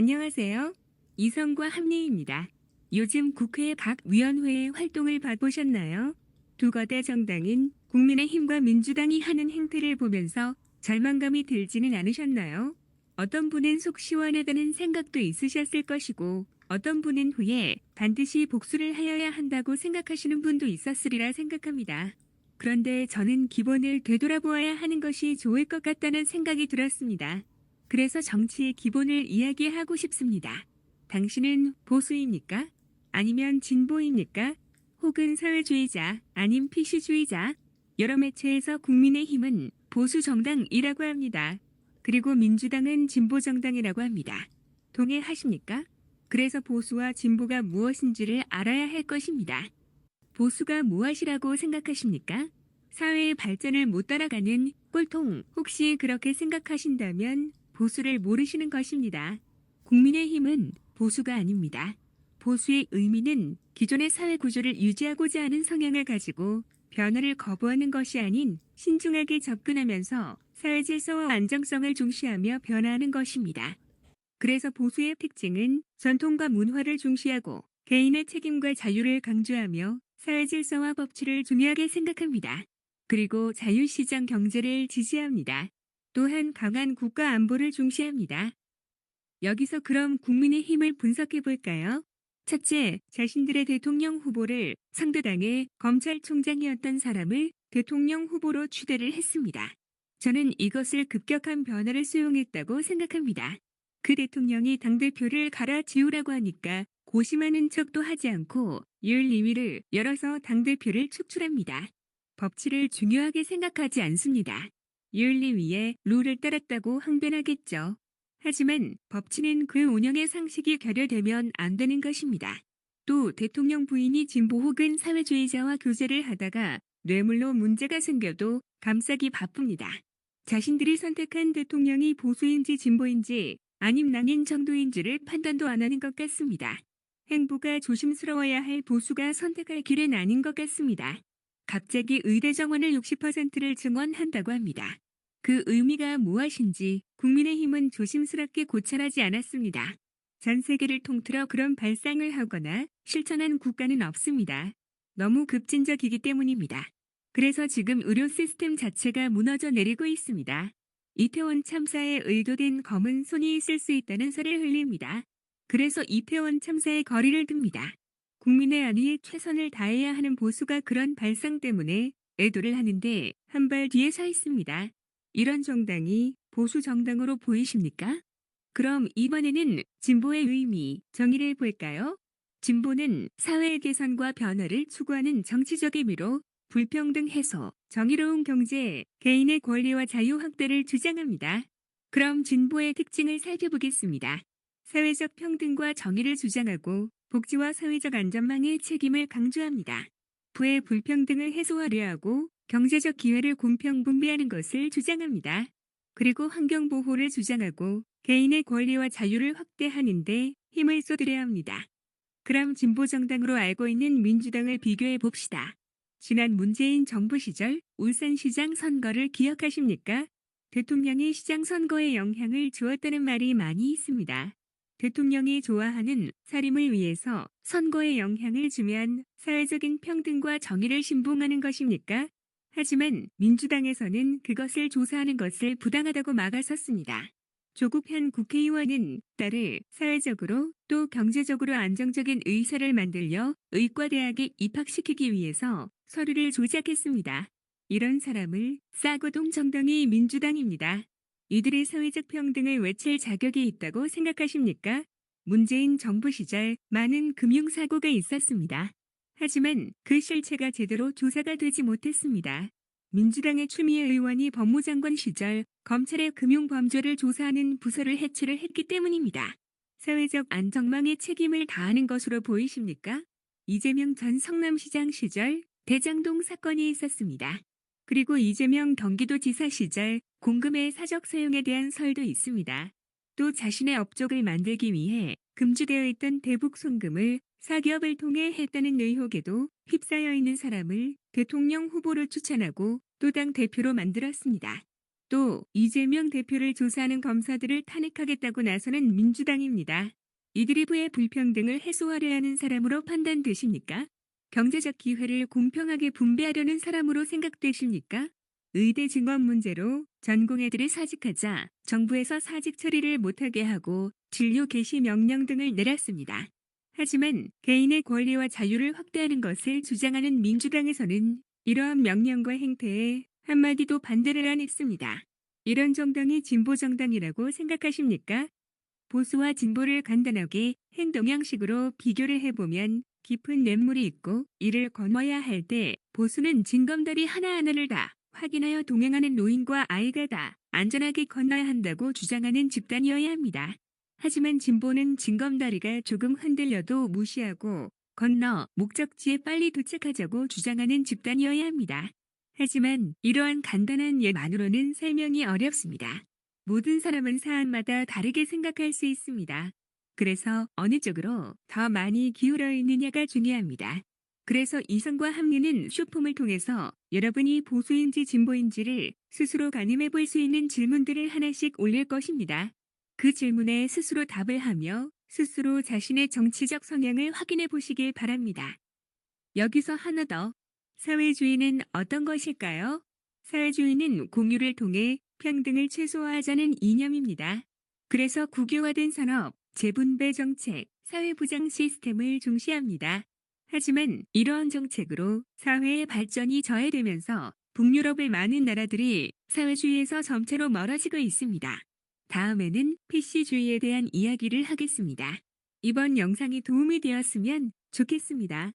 안녕하세요. 이성과 합리입니다. 요즘 국회 각 위원회의 활동을 봐보셨나요? 두 거대 정당인 국민의힘과 민주당이 하는 행태를 보면서 절망감이 들지는 않으셨나요? 어떤 분은 속 시원하다는 생각도 있으셨을 것이고 어떤 분은 후에 반드시 복수를 하여야 한다고 생각하시는 분도 있었으리라 생각합니다. 그런데 저는 기본을 되돌아보아야 하는 것이 좋을 것 같다는 생각이 들었습니다. 그래서 정치의 기본을 이야기하고 싶습니다. 당신은 보수입니까? 아니면 진보입니까? 혹은 사회주의자, 아님 피시주의자? 여러 매체에서 국민의힘은 보수 정당이라고 합니다. 그리고 민주당은 진보 정당이라고 합니다. 동의하십니까? 그래서 보수와 진보가 무엇인지를 알아야 할 것입니다. 보수가 무엇이라고 생각하십니까? 사회의 발전을 못 따라가는 꼴통, 혹시 그렇게 생각하신다면 보수를 모르시는 것입니다. 국민의힘은 보수가 아닙니다. 보수의 의미는 기존의 사회 구조를 유지하고자 하는 성향을 가지고 변화를 거부하는 것이 아닌 신중하게 접근하면서 사회 질서와 안정성을 중시하며 변화하는 것입니다. 그래서 보수의 특징은 전통과 문화를 중시하고 개인의 책임과 자유를 강조하며 사회 질서와 법치를 중요하게 생각합니다. 그리고 자유시장 경제를 지지합니다. 또한 강한 국가 안보를 중시합니다. 여기서 그럼 국민의힘을 분석해 볼까요? 첫째, 자신들의 대통령 후보를 상대당의 검찰총장이었던 사람을 대통령 후보로 추대를 했습니다. 저는 이것을 급격한 변화를 수용했다고 생각합니다. 그 대통령이 당대표를 갈아치우라고 하니까 고심하는 척도 하지 않고 윤리위를 열어서 당대표를 축출합니다. 법치를 중요하게 생각하지 않습니다. 윤리위의 룰을 따랐다고 항변하겠죠. 하지만 법치는 그 운영의 상식이 결여되면 안 되는 것입니다. 또 대통령 부인이 진보 혹은 사회주의자와 교제를 하다가 뇌물로 문제가 생겨도 감싸기 바쁩니다. 자신들이 선택한 대통령이 보수인지 진보인지 아님 낭인 정도인지를 판단도 안 하는 것 같습니다. 행보가 조심스러워야 할 보수가 선택할 길은 아닌 것 같습니다. 갑자기 의대 정원을 60%를 증원한다고 합니다. 그 의미가 무엇인지 국민의힘은 조심스럽게 고찰하지 않았습니다. 전 세계를 통틀어 그런 발상을 하거나 실천한 국가는 없습니다. 너무 급진적이기 때문입니다. 그래서 지금 의료 시스템 자체가 무너져 내리고 있습니다. 이태원 참사에 의도된 검은 손이 있을 수 있다는 설을 흘립니다. 그래서 이태원 참사에 거리를 둡니다. 국민의 안위에 최선을 다해야 하는 보수가 그런 발상 때문에 애도를 하는데 한 발 뒤에 서 있습니다. 이런 정당이 보수 정당으로 보이십니까? 그럼 이번에는 진보의 의미, 정의를 볼까요? 진보는 사회의 개선과 변화를 추구하는 정치적 의미로 불평등 해소, 정의로운 경제, 개인의 권리와 자유 확대를 주장합니다. 그럼 진보의 특징을 살펴보겠습니다. 사회적 평등과 정의를 주장하고 복지와 사회적 안전망의 책임을 강조합니다. 부의 불평등을 해소하려 하고 경제적 기회를 공평 분배하는 것을 주장합니다. 그리고 환경보호를 주장하고 개인의 권리와 자유를 확대하는 데 힘을 쏟으려 합니다. 그럼 진보정당으로 알고 있는 민주당을 비교해 봅시다. 지난 문재인 정부 시절 울산시장 선거를 기억하십니까? 대통령이 시장 선거에 영향을 주었다는 말이 많이 있습니다. 대통령이 좋아하는 사림을 위해서 선거에 영향을 주면 사회적인 평등과 정의를 신봉하는 것입니까? 하지만 민주당에서는 그것을 조사하는 것을 부당하다고 막아섰습니다. 조국 현 국회의원은 딸을 사회적으로 또 경제적으로 안정적인 의사를 만들려 의과대학에 입학시키기 위해서 서류를 조작했습니다. 이런 사람을 싸고동 정당이 민주당입니다. 이들의 사회적 평등을 외칠 자격이 있다고 생각하십니까? 문재인 정부 시절 많은 금융사고가 있었습니다. 하지만 그 실체가 제대로 조사가 되지 못했습니다. 민주당의 추미애 의원이 법무장관 시절 검찰의 금융범죄를 조사하는 부서를 해체를 했기 때문입니다. 사회적 안정망의 책임을 다하는 것으로 보이십니까? 이재명 전 성남시장 시절 대장동 사건이 있었습니다. 그리고 이재명 경기도지사 시절 공금의 사적 사용에 대한 설도 있습니다. 또 자신의 업적을 만들기 위해 금지되어 있던 대북 송금을 사기업을 통해 했다는 의혹에도 휩싸여 있는 사람을 대통령 후보로 추천하고 또 당 대표로 만들었습니다. 또 이재명 대표를 조사하는 검사들을 탄핵하겠다고 나서는 민주당입니다. 이들이 부의 불평등을 해소하려 하는 사람으로 판단되십니까? 경제적 기회를 공평하게 분배하려는 사람으로 생각되십니까? 의대 증원 문제로 전공의들을 사직하자 정부에서 사직 처리를 못하게 하고 진료 개시 명령 등을 내렸습니다. 하지만 개인의 권리와 자유를 확대하는 것을 주장하는 민주당에서는 이러한 명령과 행태에 한마디도 반대를 안 했습니다. 이런 정당이 진보 정당이라고 생각하십니까? 보수와 진보를 간단하게 행동 양식으로 비교를 해보면 깊은 냇물이 있고 이를 건너야 할 때 보수는 징검다리 하나하나를 다 확인하여 동행하는 노인과 아이가 다 안전하게 건너야 한다고 주장하는 집단이어야 합니다. 하지만 진보는 징검다리가 조금 흔들려도 무시하고 건너 목적지에 빨리 도착하자고 주장하는 집단이어야 합니다. 하지만 이러한 간단한 예만으로는 설명이 어렵습니다. 모든 사람은 사안마다 다르게 생각할 수 있습니다. 그래서 어느 쪽으로 더 많이 기울어 있느냐가 중요합니다. 그래서 이성과 합리는 쇼폼을 통해서 여러분이 보수인지 진보인지를 스스로 가늠해 볼 수 있는 질문들을 하나씩 올릴 것입니다. 그 질문에 스스로 답을 하며 스스로 자신의 정치적 성향을 확인해 보시길 바랍니다. 여기서 하나 더. 사회주의는 어떤 것일까요? 사회주의는 공유를 통해 평등을 최소화하자는 이념입니다. 그래서 국유화된 산업, 재분배 정책, 사회보장 시스템을 중시합니다. 하지만 이러한 정책으로 사회의 발전이 저해되면서 북유럽의 많은 나라들이 사회주의에서 점차로 멀어지고 있습니다. 다음에는 PC주의에 대한 이야기를 하겠습니다. 이번 영상이 도움이 되었으면 좋겠습니다.